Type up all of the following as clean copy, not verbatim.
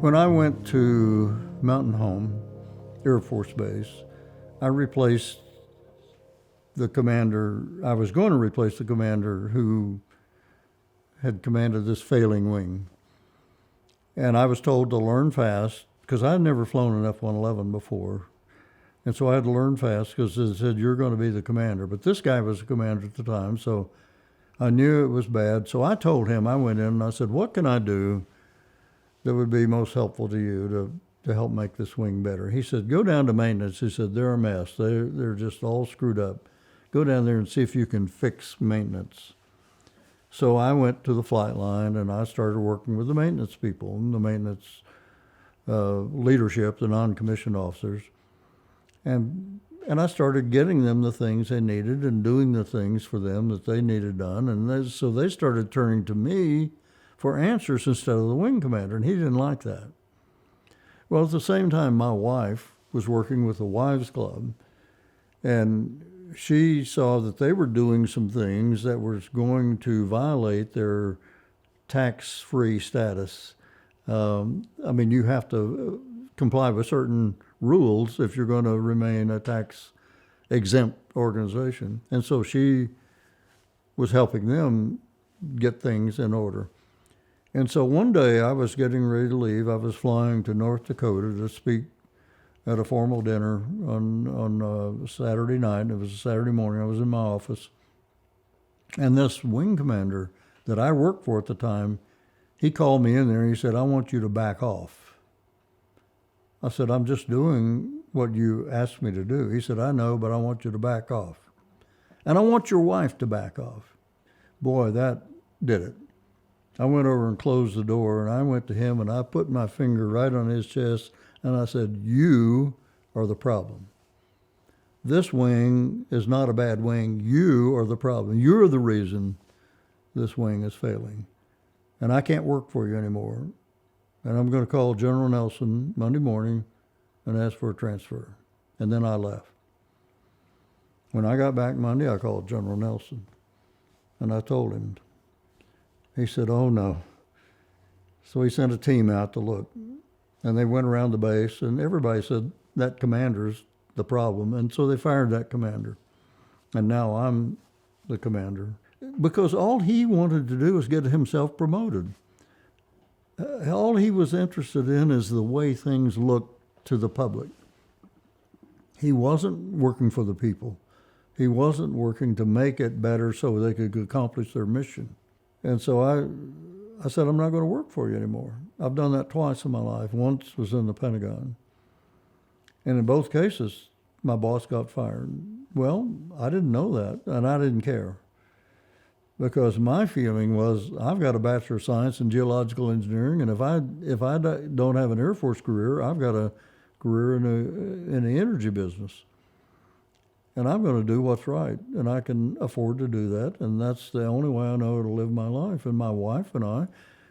When I went to Mountain Home Air Force Base, I replaced the commander. I was going to replace the commander who had commanded this failing wing. And I was told to learn fast, because I had never flown an F-111 before. And so I had to learn fast, because it said, you're going to be the commander. But this guy was the commander at the time, so I knew it was bad. So I told him, I went in and I said, what can I do that would be most helpful to you to help make this wing better? He said, go down to maintenance. He said, they're a mess. They're just all screwed up. Go down there and see if you can fix maintenance. So I went to the flight line and I started working with the maintenance people and the maintenance leadership, the non-commissioned officers. And I started getting them the things they needed and doing the things for them that they needed done. And so they started turning to me for answers instead of the wing commander, and he didn't like that. Well, at the same time, my wife was working with the Wives Club, and she saw that they were doing some things that was going to violate their tax-free status. I mean, you have to comply with certain rules if you're going to remain a tax-exempt organization. And so she was helping them get things in order. And so one day I was getting ready to leave. I was flying to North Dakota to speak at a formal dinner on Saturday night. It was a Saturday morning. I was in my office. And this wing commander that I worked for at the time, he called me in there and he said, I want you to back off. I said, I'm just doing what you asked me to do. He said, I know, but I want you to back off. And I want your wife to back off. Boy, that did it. I went over and closed the door, and I went to him, and I put my finger right on his chest, and I said, you are the problem. This wing is not a bad wing. You are the problem. You're the reason this wing is failing. And I can't work for you anymore. And I'm going to call General Nelson Monday morning and ask for a transfer. And then I left. When I got back Monday, I called General Nelson, and I told him. He said, oh, no. So he sent a team out to look. And they went around the base, and everybody said, that commander's the problem. And so they fired that commander. And now I'm the commander. Because all he wanted to do was get himself promoted. All he was interested in is the way things looked to the public. He wasn't working for the people. He wasn't working to make it better so they could accomplish their mission. And so I said, I'm not going to work for you anymore. I've done that twice in my life. Once was in the Pentagon. And in both cases, my boss got fired. Well, I didn't know that, and I didn't care. Because my feeling was, I've got a Bachelor of Science in Geological Engineering, and if I don't have an Air Force career, I've got a career in the energy business. And I'm going to do what's right, and I can afford to do that, and that's the only way I know to live my life. And my wife and I,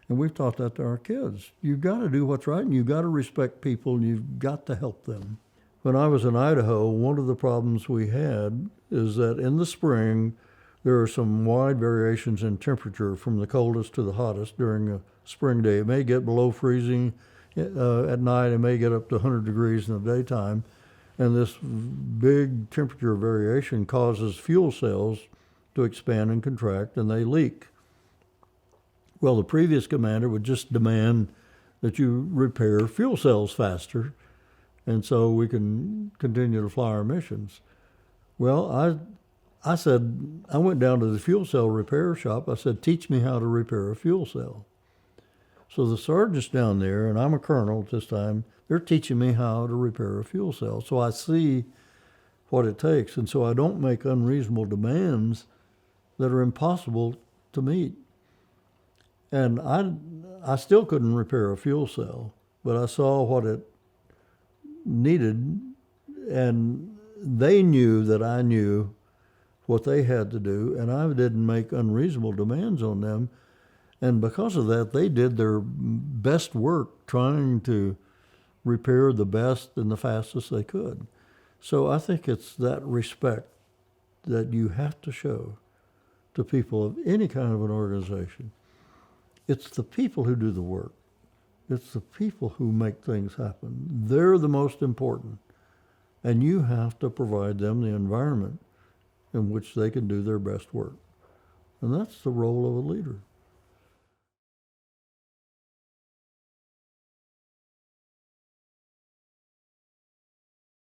and we've taught that to our kids. You've got to do what's right, and you've got to respect people, and you've got to help them. When I was in Idaho, one of the problems we had is that in the spring, there are some wide variations in temperature from the coldest to the hottest during a spring day. It may get below freezing at night. It may get up to 100 degrees in the daytime. And this big temperature variation causes fuel cells to expand and contract, and they leak. Well, the previous commander would just demand that you repair fuel cells faster, and so we can continue to fly our missions. Well, I said, I went down to the fuel cell repair shop. I said, teach me how to repair a fuel cell. So the sergeant's down there, and I'm a colonel at this time, they're teaching me how to repair a fuel cell. So I see what it takes, and so I don't make unreasonable demands that are impossible to meet. And I still couldn't repair a fuel cell, but I saw what it needed, and they knew that I knew what they had to do, and I didn't make unreasonable demands on them. And because of that, they did their best work trying to repair the best and the fastest they could. So I think it's that respect that you have to show to people of any kind of an organization. It's the people who do the work. It's the people who make things happen. They're the most important. And you have to provide them the environment in which they can do their best work. And that's the role of a leader.